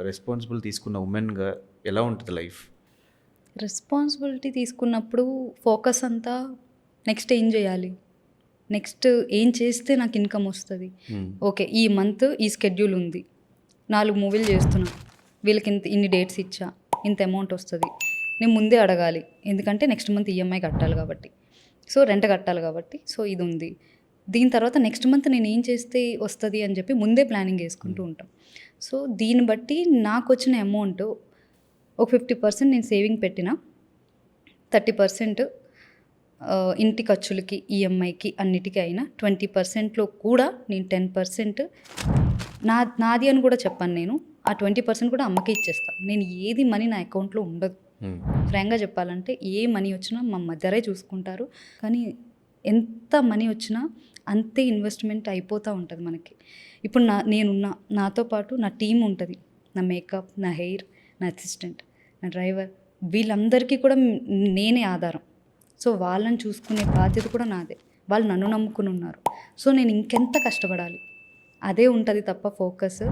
Responsible తీసుకున్న ఉమెన్గా ఎలా ఉంటుంది లైఫ్? రెస్పాన్సిబిలిటీ తీసుకున్నప్పుడు ఫోకస్ అంతా నెక్స్ట్ ఏం చేయాలి, నెక్స్ట్ ఏం చేస్తే నాకు ఇన్కమ్ వస్తుంది. ఓకే, ఈ మంత్ ఈ స్కెడ్యూల్ ఉంది, 4 మూవీలు చేస్తున్నా, వీళ్ళకి ఇన్ని డేట్స్ ఇచ్చా, ఇంత అమౌంట్ వస్తుంది. నేను ముందే అడగాలి, ఎందుకంటే నెక్స్ట్ మంత్ ఈఎంఐ కట్టాలి కాబట్టి, సో రెంట్ కట్టాలి కాబట్టి, సో ఇది ఉంది. దీని తర్వాత నెక్స్ట్ మంత్ నేను ఏం చేస్తే వస్తుంది అని చెప్పి ముందే ప్లానింగ్ వేసుకుంటూ ఉంటాం. సో దీన్ని బట్టి నాకు వచ్చిన అమౌంట్ ఒక 50% నేను సేవింగ్ పెట్టిన, 30% ఇంటి ఖర్చులకి, ఈఎంఐకి, అన్నిటికీ అయినా 20%లో కూడా నేను 10% నాది అని కూడా చెప్పాను. నేను ఆ 20% కూడా అమ్మకే ఇచ్చేస్తాను. నేను ఏది మనీ నా అకౌంట్లో ఉండదు. ఫ్రాంక్గా చెప్పాలంటే ఏ మనీ వచ్చినా మా మదరే చూసుకుంటారు. కానీ ఎంత మనీ వచ్చినా అంతే ఇన్వెస్ట్మెంట్ అయిపోతూ ఉంటుంది మనకి. ఇప్పుడు నేనున్నా, నాతో పాటు నా టీం ఉంటుంది, నా మేకప్, నా హెయిర్, నా అసిస్టెంట్, నా డ్రైవర్, వీళ్ళందరికీ కూడా నేనే ఆధారం. సో వాళ్ళని చూసుకునే బాధ్యత కూడా నాదే. వాళ్ళు నన్ను నమ్ముకుని ఉన్నారు. సో నేను ఇంకెంత కష్టపడాలి, అదే ఉంటుంది తప్ప ఫోకస్